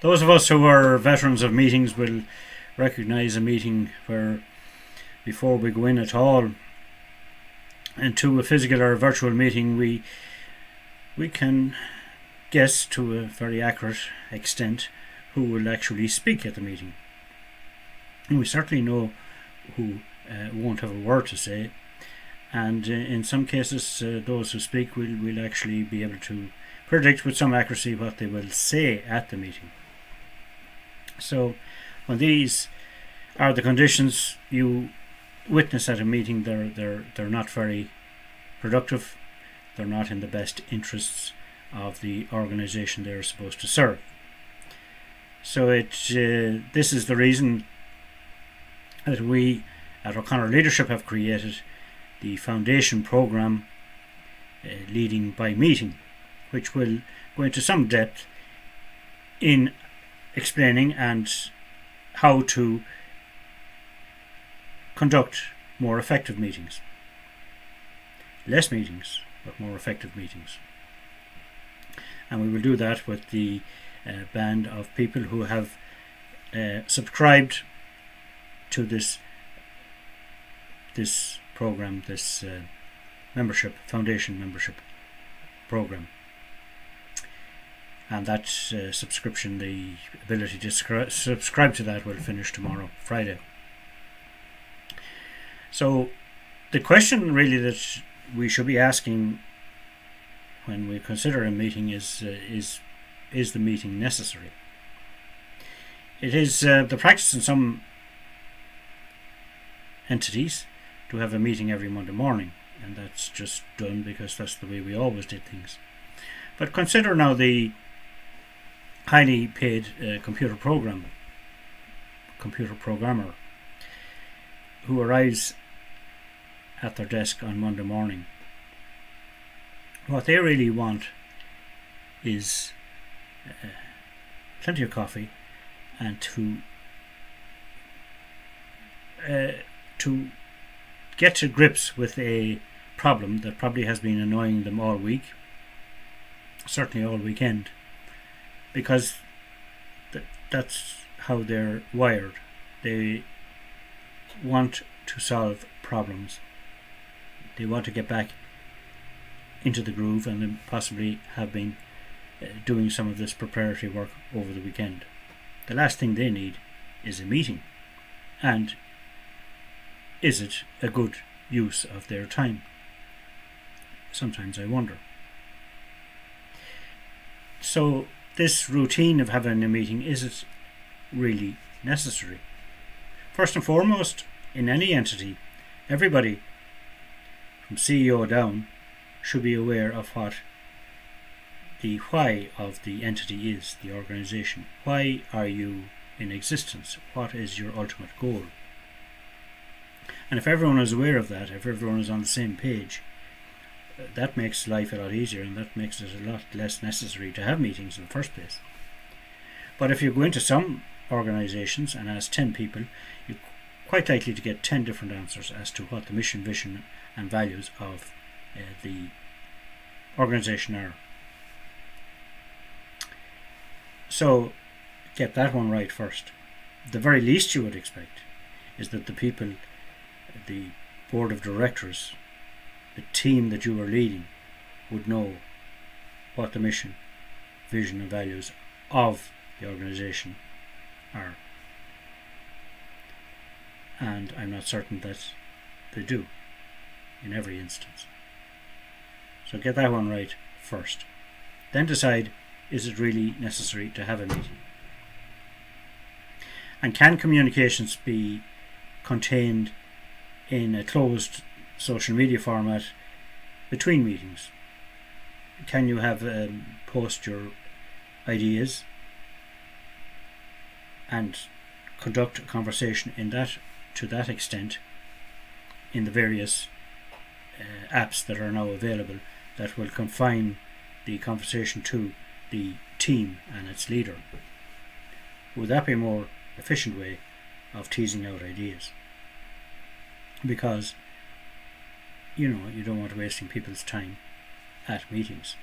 Those of us who are veterans of meetings will recognise a meeting where, before we go in at all into a physical or virtual meeting, we can guess to a very accurate extent who will actually speak at the meeting. And we certainly know who won't have a word to say, and in some cases those who speak will actually be able to predict with some accuracy what they will say at the meeting. So when these are the conditions you witness at a meeting, they're not very productive. They're not in the best interests of the organisation they're supposed to serve. So this is the reason that we at O'Connor Leadership have created the foundation programme Leading by Meeting, which will go into some depth in explaining and how to conduct more effective meetings. Less meetings, but more effective meetings. And we will do that with the band of people who have subscribed to this program, this foundation membership program. And that subscription, the ability to subscribe to that, will finish tomorrow, Friday. So the question really that we should be asking when we consider a meeting is the meeting necessary? It is the practice in some entities to have a meeting every Monday morning, and that's just done because that's the way we always did things. But consider now the highly paid computer programmer who arrives at their desk on Monday morning. What they really want is plenty of coffee and to get to grips with a problem that probably has been annoying them all week, certainly all weekend, because that's how they're wired. They want to solve problems. They want to get back into the groove, and then possibly have been doing some of this preparatory work over the weekend. The last thing they need is a meeting. And is it a good use of their time? Sometimes I wonder. So this routine of having a meeting, is it really necessary? First and foremost, in any entity, everybody from CEO down should be aware of what the why of the entity is, the organisation. Why are you in existence? What is your ultimate goal? And if everyone is aware of that, if everyone is on the same page, that makes life a lot easier, and that makes it a lot less necessary to have meetings in the first place. But if you go into some organisations and ask 10 people, you're quite likely to get 10 different answers as to what the mission, vision and values of the organisation are. So get that one right first. The very least you would expect is that the people, the board of directors, the team that you are leading, would know what the mission, vision and values of the organisation are. And I'm not certain that they do in every instance. So get that one right first. Then decide, is it really necessary to have a meeting? And can communications be contained in a closed social media format between meetings? Can you have post your ideas and conduct a conversation to that extent in the various apps that are now available that will confine the conversation to the team and its leader? Would that be a more efficient way of teasing out ideas? Because you don't want to wasting people's time at meetings.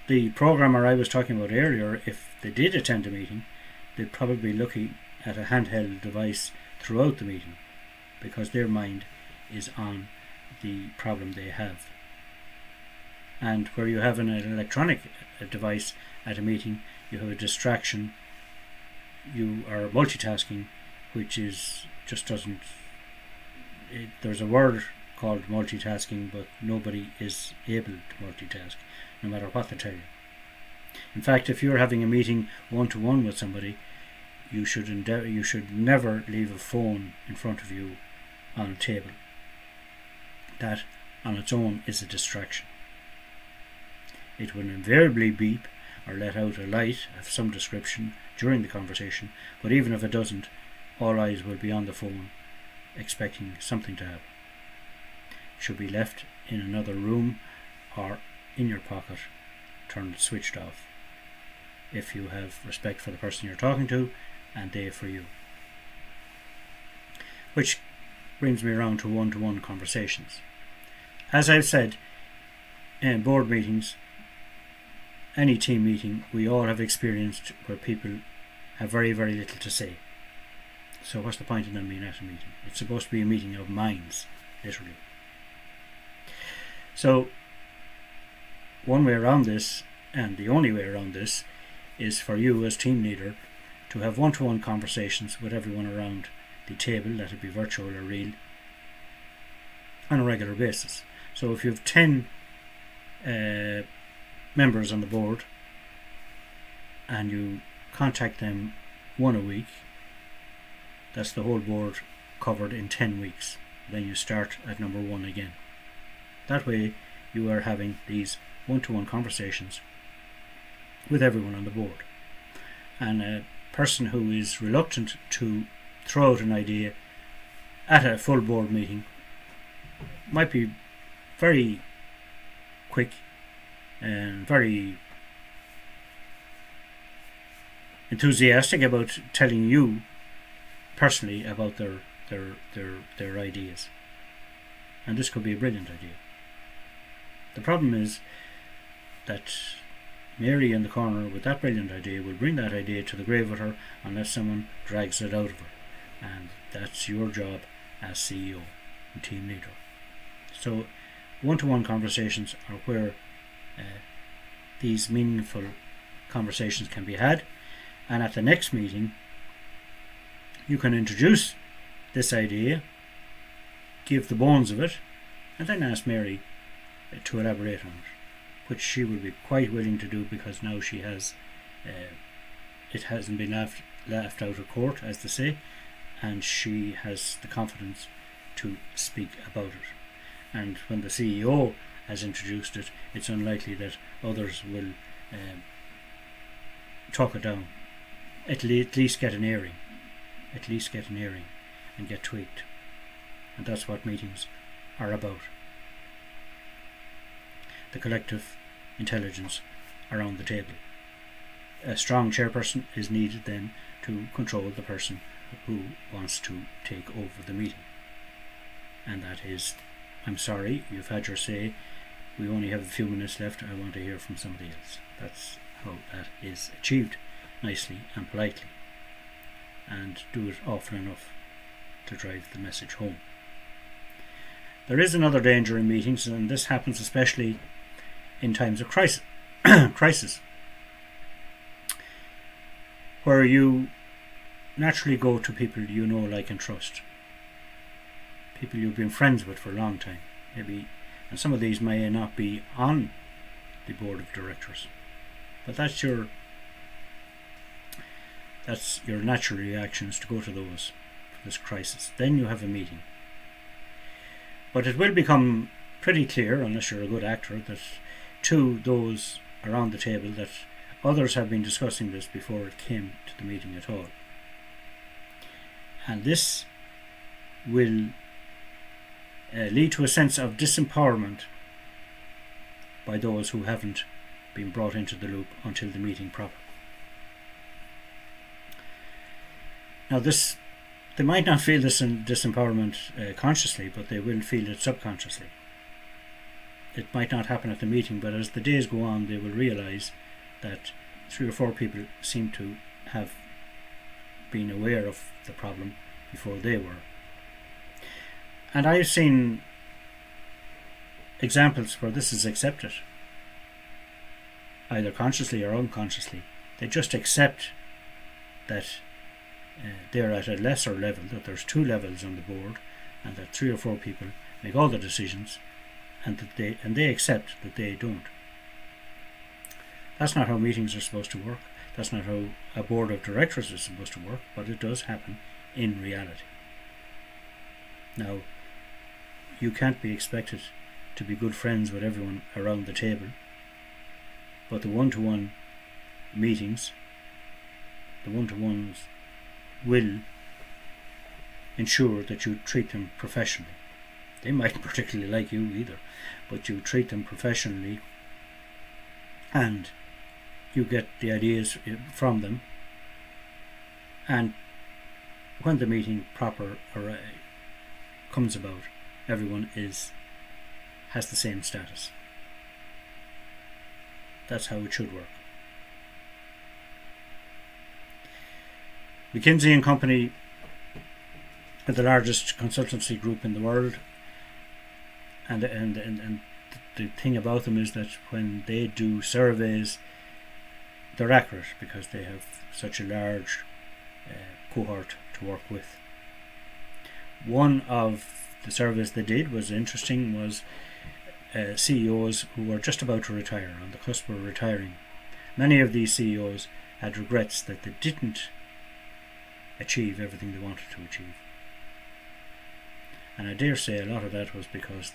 The programmer I was talking about earlier, if they did attend a meeting, they'll probably be looking at a handheld device throughout the meeting because their mind is on the problem they have. And where you have an electronic device at a meeting, you have a distraction, you are multitasking, which is just doesn't. There's a word called multitasking, but nobody is able to multitask, no matter what they tell you. In fact, if you're having a meeting one-to-one with somebody, you should never leave a phone in front of you on a table. That on its own is a distraction. It will invariably beep or let out a light of some description during the conversation, but even if it doesn't, all eyes will be on the phone expecting something to happen. It should be left in another room or in your pocket, switched off, if you have respect for the person you're talking to and they for you. Which brings me around to one-to-one conversations. As I've said, in board meetings, any team meeting, we all have experienced where people have very, very little to say. So what's the point in them being at a meeting? It's supposed to be a meeting of minds, literally. So one way around this, and the only way around this, is for you as team leader to have one-to-one conversations with everyone around the table, let it be virtual or real, on a regular basis. So if you have 10 members on the board and you contact them one a week, that's the whole board covered in 10 weeks. Then you start at number 1 again. That way you are having these one-to-one conversations with everyone on the board. And a person who is reluctant to throw out an idea at a full board meeting might be very quick and very enthusiastic about telling you personally about their ideas. And this could be a brilliant idea. The problem is that Mary in the corner with that brilliant idea will bring that idea to the grave with her unless someone drags it out of her. And that's your job as CEO and team leader. So one-to-one conversations are where these meaningful conversations can be had, and at the next meeting you can introduce this idea, give the bones of it, and then ask Mary to elaborate on it, which she will be quite willing to do because now she has it hasn't been laughed out of court, as they say, and she has the confidence to speak about it. And when the CEO has introduced it, it's unlikely that others will talk it down. At least get an airing. And get tweaked. And that's what meetings are about. The collective intelligence around the table. A strong chairperson is needed then to control the person who wants to take over the meeting. And that is, I'm sorry, you've had your say, we only have a few minutes left, I want to hear from somebody else. That's how that is achieved, nicely and politely, and do it often enough to drive the message home. There is another danger in meetings, and this happens especially in times of crisis, where you naturally go to people you know, like and trust, people you've been friends with for a long time, maybe, and some of these may not be on the board of directors, but that's your natural reaction, is to go to those for this crisis. Then you have a meeting, but it will become pretty clear, unless you're a good actor, that to those around the table that others have been discussing this before it came to the meeting at all, and this will lead to a sense of disempowerment by those who haven't been brought into the loop until the meeting proper. Now they might not feel this disempowerment consciously, but they will feel it subconsciously. It might not happen at the meeting, but as the days go on they will realise that 3 or 4 people seem to have been aware of the problem before they were. And I've seen examples where this is accepted, either consciously or unconsciously. They just accept that they're at a lesser level, that there's 2 levels on the board, and that 3 or 4 people make all the decisions, and that they accept that they don't. That's not how meetings are supposed to work. That's not how a board of directors is supposed to work, but it does happen in reality. Now, you can't be expected to be good friends with everyone around the table, but the one-to-one meetings, the one-to-ones will ensure that you treat them professionally. They mightn't particularly like you either, but you treat them professionally and you get the ideas from them, and when the meeting proper comes about, everyone has the same status. That's how it should work. McKinsey and Company are the largest consultancy group in the world, and the thing about them is that when they do surveys, they're accurate because they have such a large cohort to work with. One of the surveys they did was interesting, was CEOs who were just about to retire, on the cusp of retiring. Many of these CEOs had regrets that they didn't achieve everything they wanted to achieve. And I dare say a lot of that was because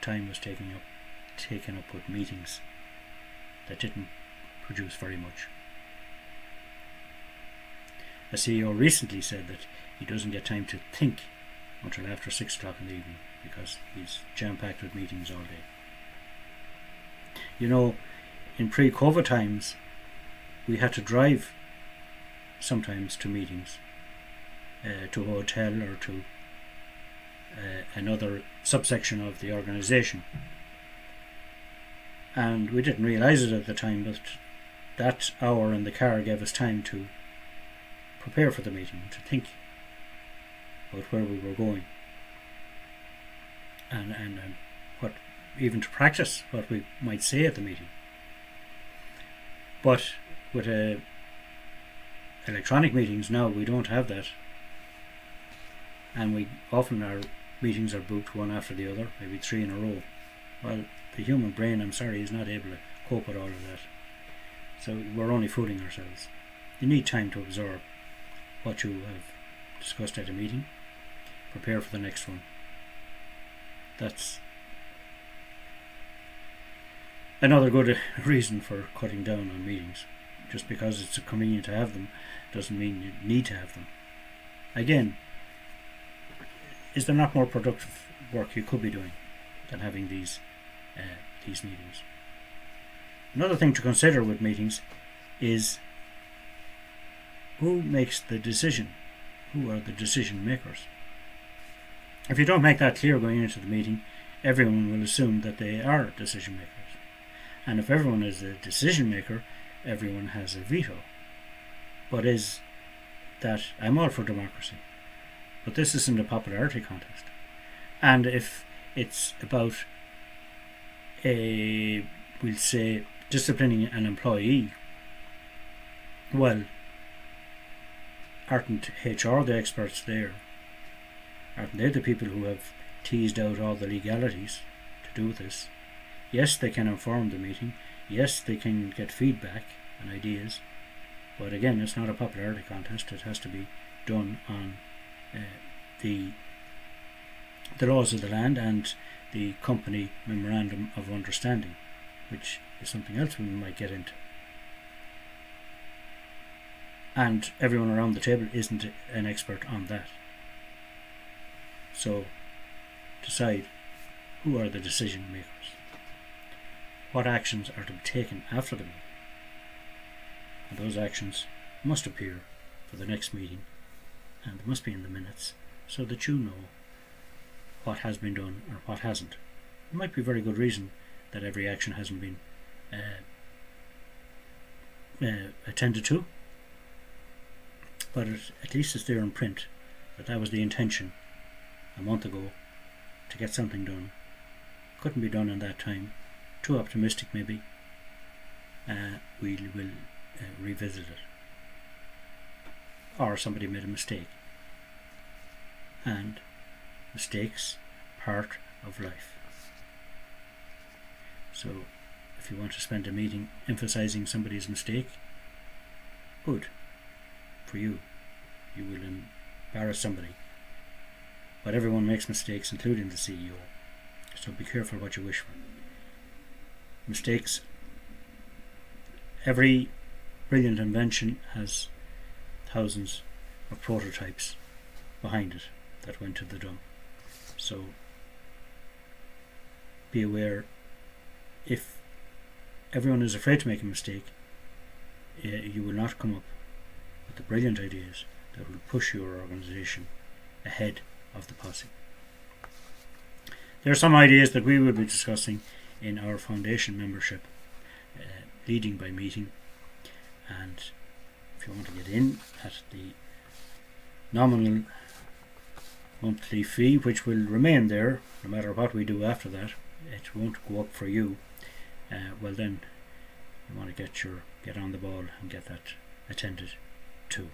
time was taken up with meetings that didn't produce very much. A CEO recently said that he doesn't get time to think until after 6 o'clock in the evening because he's jam-packed with meetings all day. You know, in pre-COVID times, we had to drive sometimes to meetings, to a hotel or to another subsection of the organisation. And we didn't realise it at the time, but that hour in the car gave us time to prepare for the meeting, to think about where we were going, and what, even to practice what we might say at the meeting. But with electronic meetings now, we don't have that, and our meetings are booked one after the other, maybe 3 in a row. Well, the human brain, I'm sorry, is not able to cope with all of that. So we're only fooling ourselves. You need time to absorb what you have discussed at a meeting, prepare for the next one. That's another good reason for cutting down on meetings. Just because it's convenient to have them doesn't mean you need to have them. Again, is there not more productive work you could be doing than having these meetings? Another thing to consider with meetings is who makes the decision? Who are the decision makers? If you don't make that clear going into the meeting, everyone will assume that they are decision makers. And if everyone is a decision maker, everyone has a veto. But I'm all for democracy, but this isn't a popularity contest. And if it's about we'll say, disciplining an employee, well, aren't HR the experts there? Aren't they the people who have teased out all the legalities to do this? Yes, they can inform the meeting. Yes, they can get feedback and ideas. But again, it's not a popularity contest. It has to be done on the laws of the land and the company memorandum of understanding, which is something else we might get into. And everyone around the table isn't an expert on that. So decide who are the decision makers. What actions are to be taken after the meeting? And those actions must appear for the next meeting, and they must be in the minutes so that you know what has been done or what hasn't. There might be a very good reason that every action hasn't been attended to, but at least it's there in print that was the intention a month ago, to get something done. Couldn't be done in that time. Too optimistic maybe. We will revisit it. Or somebody made a mistake. And mistakes part of life. So if you want to spend a meeting emphasizing somebody's mistake, good for you. You will embarrass somebody. But everyone makes mistakes, including the CEO. So be careful what you wish for. Mistakes. Every brilliant invention has thousands of prototypes behind it that went to the dump. So be aware, if everyone is afraid to make a mistake, you will not come up with the brilliant ideas that will push your organisation ahead of the posse. There are some ideas that we will be discussing in our foundation membership, leading by meeting, and if you want to get in at the nominal monthly fee, which will remain there no matter what we do after that, it won't go up for you, well then you want to get on the ball and get that attended to.